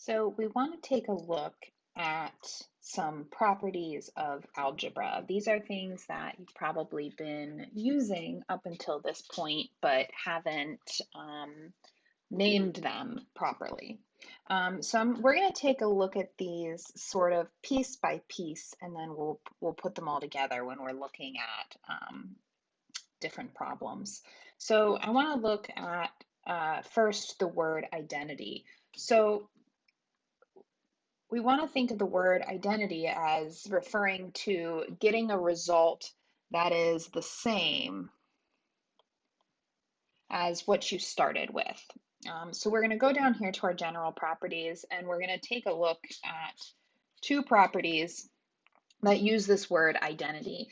So we want to take a look at some properties of algebra. These are things that you've probably been using up until this point, but haven't named them properly. We're going to take a look at these sort of piece by piece, and then we'll put them all together when we're looking at different problems. So I want to look at first the word identity. So we want to think of the word identity as referring to getting a result that is the same as what you started with. So we're going to go down here to our general properties, and we're going to take a look at two properties that use this word identity.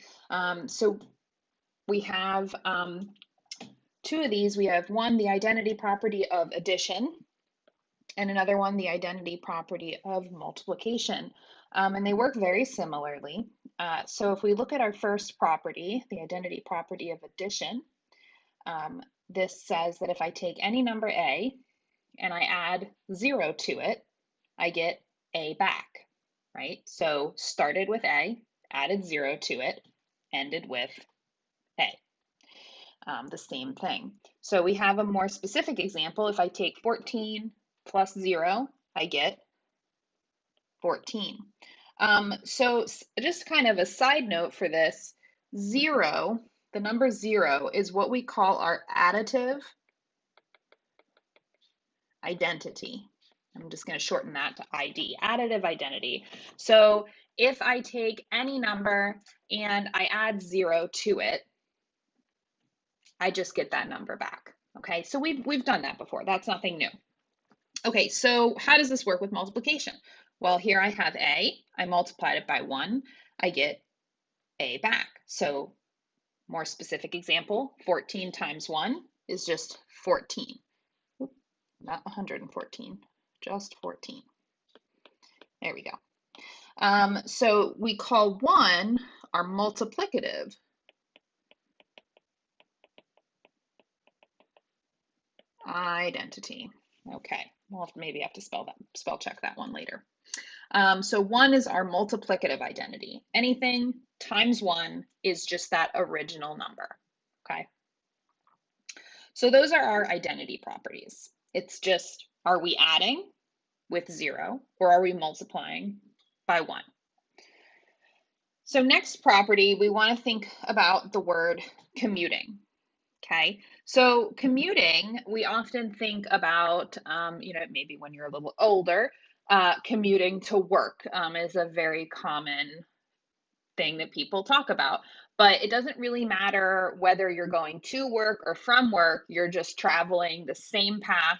So we have two of these. We have one, the identity property of addition, and another one, the identity property of multiplication. And they work very similarly. So if we look at our first property, the identity property of addition, this says that if I take any number A and I add 0 to it, I get A back, right? So started with A, added 0 to it, ended with A. The same thing. So we have a more specific example. If I take 14 plus 0, I get 14. So just kind of a side note for this, 0, the number 0 is what we call our additive identity. I'm just going to shorten that to ID, additive identity. So if I take any number and I add 0 to it, I just get that number back. Okay, so we've done that before. That's nothing new. Okay, so how does this work with multiplication? Well, here I have A, I multiplied it by 1, I get A back. So more specific example, 14 times 1 is just 14. Not 114, just 14. There we go. So we call 1 our multiplicative identity. Okay, we'll maybe have to spell check that one later. So 1 is our multiplicative identity. Anything times 1 is just that original number, okay? So those are our identity properties. It's just, are we adding with 0 or are we multiplying by 1? So next property, we want to think about the word commuting. Okay, so commuting, we often think about, maybe when you're a little older, commuting to work is a very common thing that people talk about. But it doesn't really matter whether you're going to work or from work, you're just traveling the same path,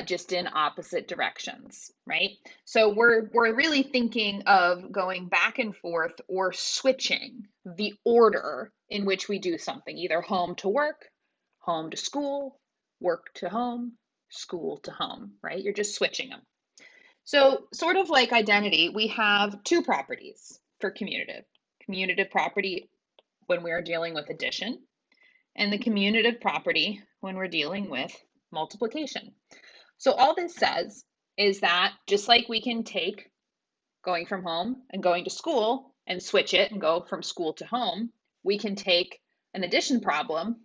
just in opposite directions, right? So we're really thinking of going back and forth or switching the order in which we do something, either home to work, home to school, work to home, school to home, right? You're just switching them. So sort of like identity, we have two properties for commutative. Commutative property when we're dealing with addition, and the commutative property when we're dealing with multiplication. So all this says is that just like we can take going from home and going to school and switch it and go from school to home, we can take an addition problem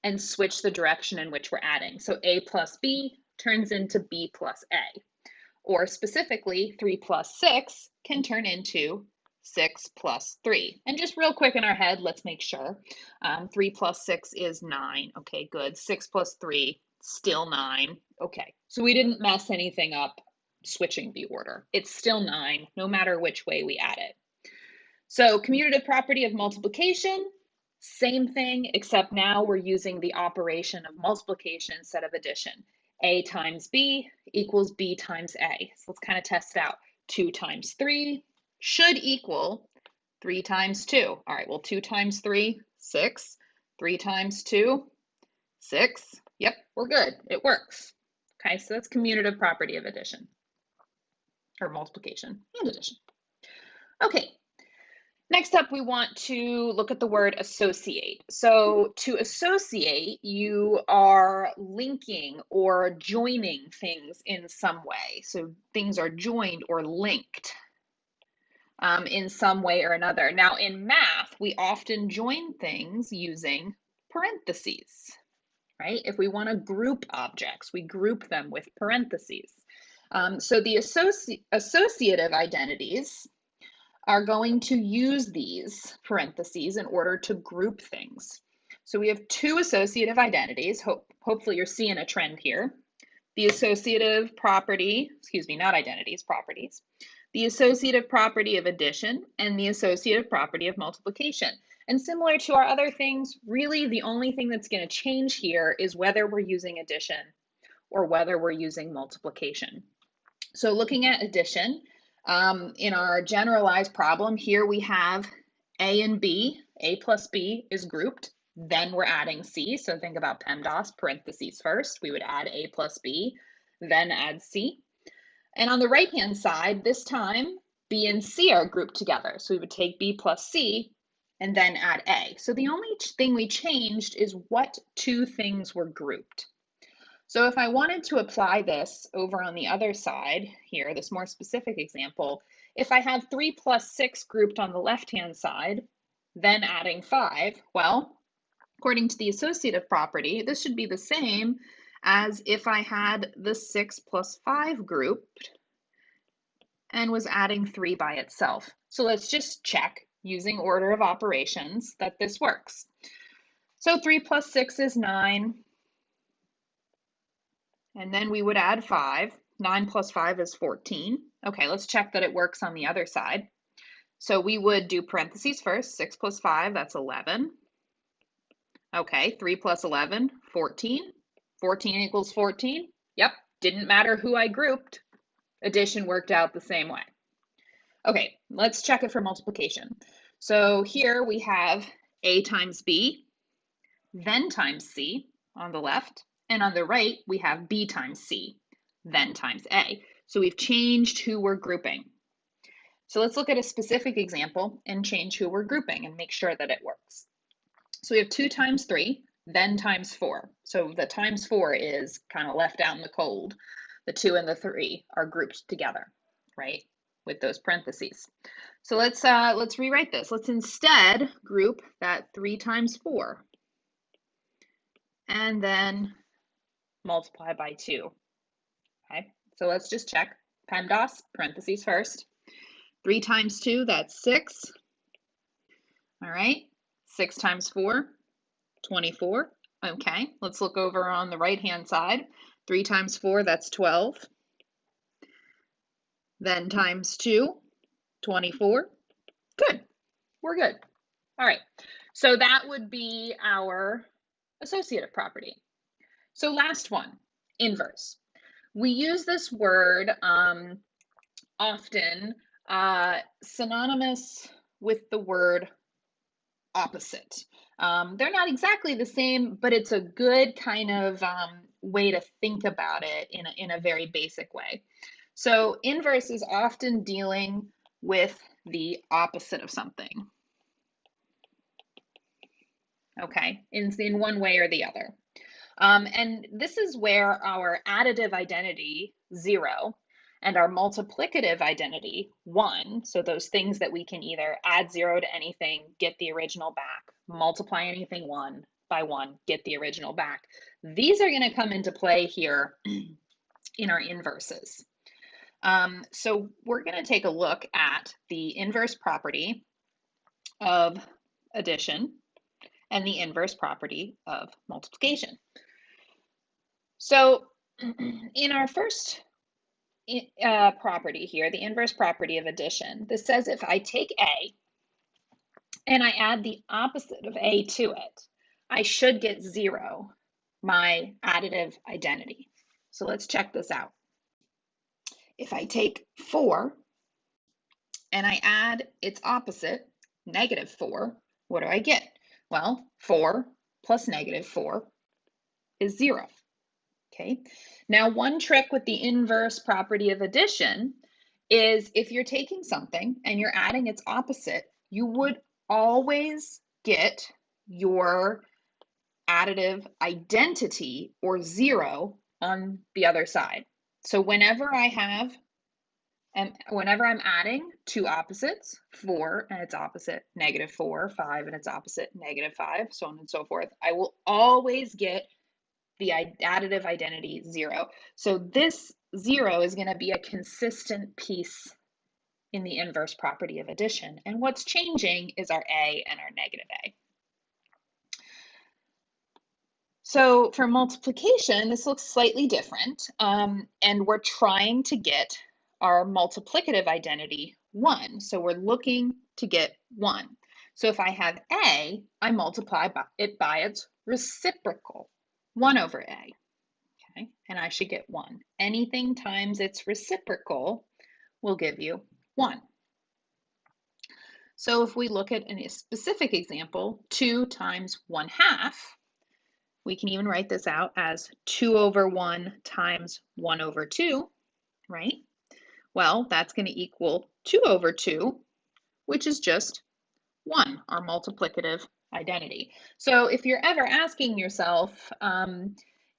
and switch the direction in which we're adding. So A plus B turns into B plus A. Or specifically, 3 plus 6 can turn into 6 plus 3. And just real quick in our head, let's make sure. 3 plus 6 is 9. Okay, good. 6 plus 3, still 9. Okay, so we didn't mess anything up switching the order. It's still 9, no matter which way we add it. So commutative property of multiplication, same thing, except now we're using the operation of multiplication instead of addition. A times B equals B times A. So let's kind of test it out. 2 times 3 should equal 3 times 2. All right, well, 2 times 3, 6. 3 times 2, 6. Yep, we're good. It works. Okay, so that's commutative property of addition, or multiplication and addition. Okay, Next up, we want to look at the word associate. So to associate, you are linking or joining things in some way. So things are joined or linked in some way or another. Now in math, we often join things using parentheses, right? If we want to group objects, we group them with parentheses. So the associative identities are going to use these parentheses in order to group things. So we have two associative identities. Hopefully you're seeing a trend here. The associative property, excuse me, not identities, properties. The associative property of addition and the associative property of multiplication. And similar to our other things, really the only thing that's going to change here is whether we're using addition or whether we're using multiplication. So looking at addition, in our generalized problem here we have A and B, A plus B is grouped, then we're adding C. So think about PEMDAS, parentheses first. We would add A plus B, then add C. And on the right-hand side, this time, B and C are grouped together. So we would take B plus C and then add A. So the only thing we changed is what two things were grouped. So if I wanted to apply this over on the other side here, this more specific example, if I have 3 plus 6 grouped on the left-hand side, then adding 5, well, according to the associative property, this should be the same as if I had the 6 plus 5 grouped and was adding 3 by itself. So let's just check using order of operations that this works. So 3 plus 6 is 9. And then we would add 5. 9 plus 5 is 14. Okay, let's check that it works on the other side. So we would do parentheses first. 6 plus 5, that's 11. Okay, 3 plus 11, 14. 14 equals 14. Yep, didn't matter who I grouped. Addition worked out the same way. Okay, let's check it for multiplication. So here we have A times B, then times C on the left. And on the right, we have B times C, then times A. So we've changed who we're grouping. So let's look at a specific example and change who we're grouping and make sure that it works. So we have 2 times 3, then times 4. So the times 4 is kind of left out in the cold. The 2 and the 3 are grouped together, right, with those parentheses. So let's rewrite this. Let's instead group that 3 times 4 and then multiply by 2. Okay, so let's just check. PEMDAS, parentheses first. 3 times 2, that's 6. All right, 6 times 4, 24. Okay, let's look over on the right-hand side. 3 times 4, that's 12. Then times 2, 24. Good, we're good. All right, so that would be our associative property. So last one, inverse. We use this word often synonymous with the word opposite. They're not exactly the same, but it's a good kind of way to think about it in a very basic way. So inverse is often dealing with the opposite of something. Okay, in one way or the other. And this is where our additive identity, 0, and our multiplicative identity, 1, so those things that we can either add 0 to anything, get the original back, multiply anything 1 by 1, get the original back. These are going to come into play here in our inverses. So we're going to take a look at the inverse property of addition and the inverse property of multiplication. So in our first property here, the inverse property of addition, this says if I take A and I add the opposite of A to it, I should get 0, my additive identity. So let's check this out. If I take 4 and I add its opposite, -4, what do I get? Well, 4 plus -4 is 0. Okay. Now, one trick with the inverse property of addition is if you're taking something and you're adding its opposite, you would always get your additive identity or 0 on the other side. So whenever I'm adding two opposites, 4 and its opposite, -4, 5 and its opposite, -5, so on and so forth, I will always get the additive identity 0. So this 0 is going to be a consistent piece in the inverse property of addition. And what's changing is our A and our -A. So for multiplication, this looks slightly different, and we're trying to get our multiplicative identity 1. So we're looking to get 1. So if I have A, I multiply it by its reciprocal, 1 over A, okay? And I should get 1. Anything times its reciprocal will give you 1. So if we look at a specific example, 2 times 1/2, we can even write this out as 2 over 1 times 1 over 2, right? Well, that's going to equal 2 over 2, which is just 1, our multiplicative identity. So if you're ever asking yourself,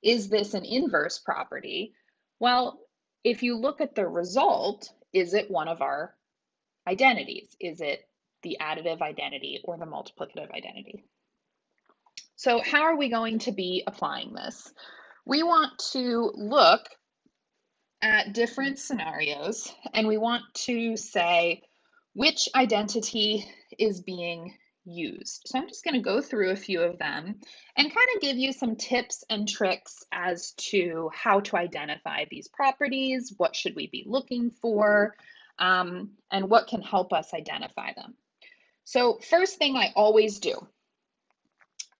is this an inverse property? Well, if you look at the result, is it one of our identities? Is it the additive identity or the multiplicative identity? So how are we going to be applying this? We want to look at different scenarios and we want to say which identity is being used. So I'm just going to go through a few of them and kind of give you some tips and tricks as to how to identify these properties, what should we be looking for, and what can help us identify them. So first thing I always do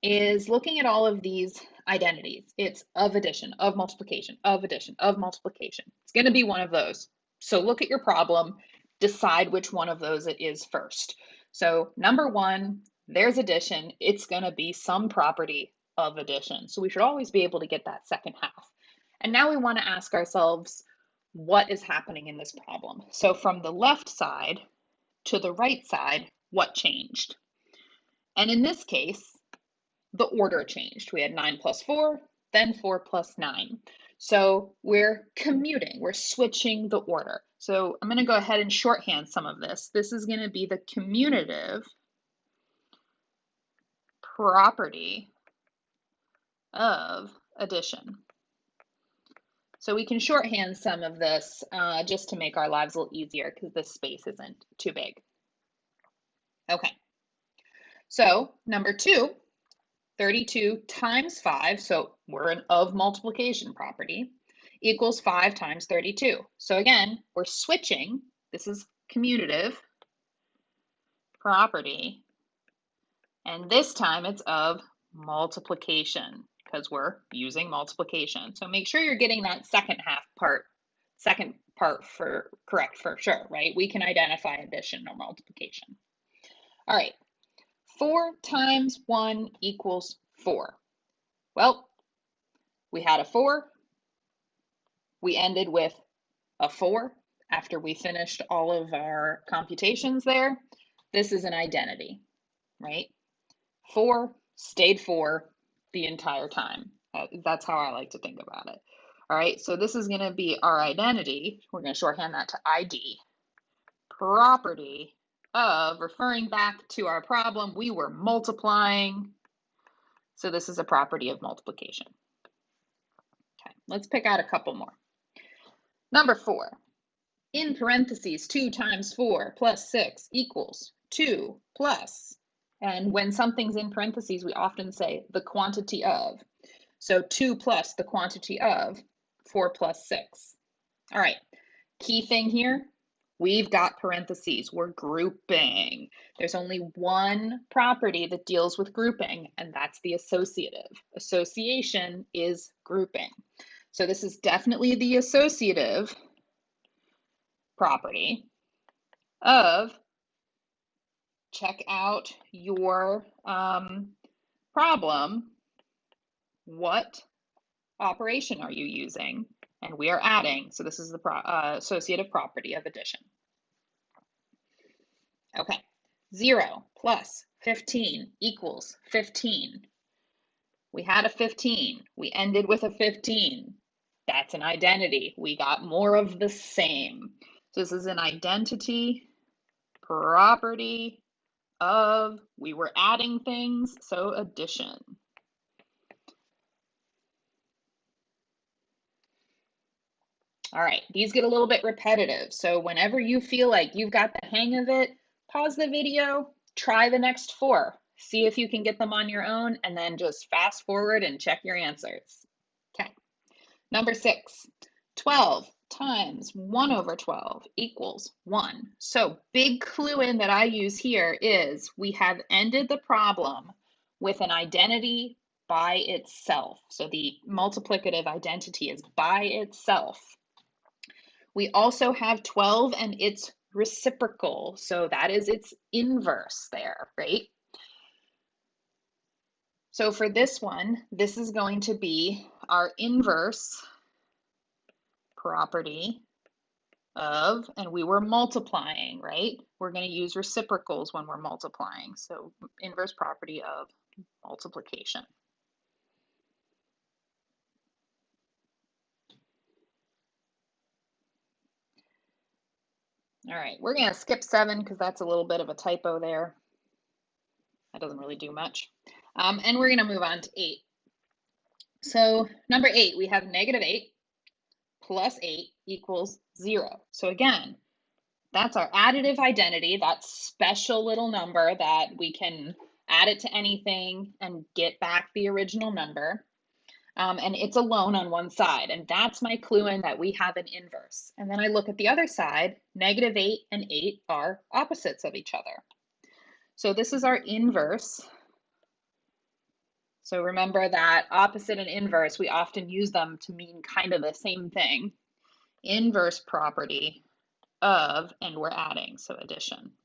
is looking at all of these identities. It's of addition, of multiplication, of addition, of multiplication. It's going to be one of those. So look at your problem, decide which one of those it is first. So number 1, there's addition. It's going to be some property of addition. So we should always be able to get that second half. And now we want to ask ourselves, what is happening in this problem? So from the left side to the right side, what changed? And in this case, the order changed. We had 9 plus 4, then 4 plus 9. So we're commuting, we're switching the order. So I'm going to go ahead and shorthand some of this. This is going to be the commutative property of addition. So we can shorthand some of this just to make our lives a little easier because this space isn't too big. Okay, so number 2, 32 times 5, so we're an of multiplication property, equals 5 times 32. So again, we're switching. This is commutative property, and this time it's of multiplication because we're using multiplication. So make sure you're getting that second part for correct for sure, right? We can identify addition or multiplication. All right. 4 times 1 equals 4. Well, we had a 4. We ended with a 4 after we finished all of our computations there. This is an identity, right? 4 stayed 4 the entire time. That's how I like to think about it. All right, so this is going to be our identity. We're going to shorthand that to ID. Property of, referring back to our problem, we were multiplying. So this is a property of multiplication. Okay, let's pick out a couple more. Number 4, in parentheses, 2 times 4 plus 6 equals 2 plus. And when something's in parentheses, we often say the quantity of. So 2 plus the quantity of 4 plus 6. All right, key thing here, we've got parentheses. We're grouping. There's only one property that deals with grouping, and that's the associative. Association is grouping. So this is definitely the associative property of, check out your problem. What operation are you using? And we are adding. So this is the associative property of addition. Okay, 0 plus 15 equals 15. We had a 15. We ended with a 15. That's an identity. We got more of the same. So this is an identity property of, we were adding things, so addition. All right, these get a little bit repetitive. So whenever you feel like you've got the hang of it, pause the video, try the next 4. See if you can get them on your own, and then just fast forward and check your answers. Okay, number 6, 12 times 1 over 12 equals 1. So big clue in that I use here is we have ended the problem with an identity by itself. So the multiplicative identity is by itself. We also have 12 and its reciprocal. So that is its inverse there, right? So for this one, this is going to be our inverse property of, and we were multiplying, right? We're going to use reciprocals when we're multiplying. So inverse property of multiplication. All right, we're going to skip 7 because that's a little bit of a typo there. That doesn't really do much. And we're going to move on to 8. So number 8, we have -8 plus 8 equals 0. So again, that's our additive identity, that special little number that we can add it to anything and get back the original number. And it's alone on one side, and that's my clue in that we have an inverse. And then I look at the other side, -8 and 8 are opposites of each other. So this is our inverse. So remember that opposite and inverse, we often use them to mean kind of the same thing. Inverse property of, and we're adding, so addition.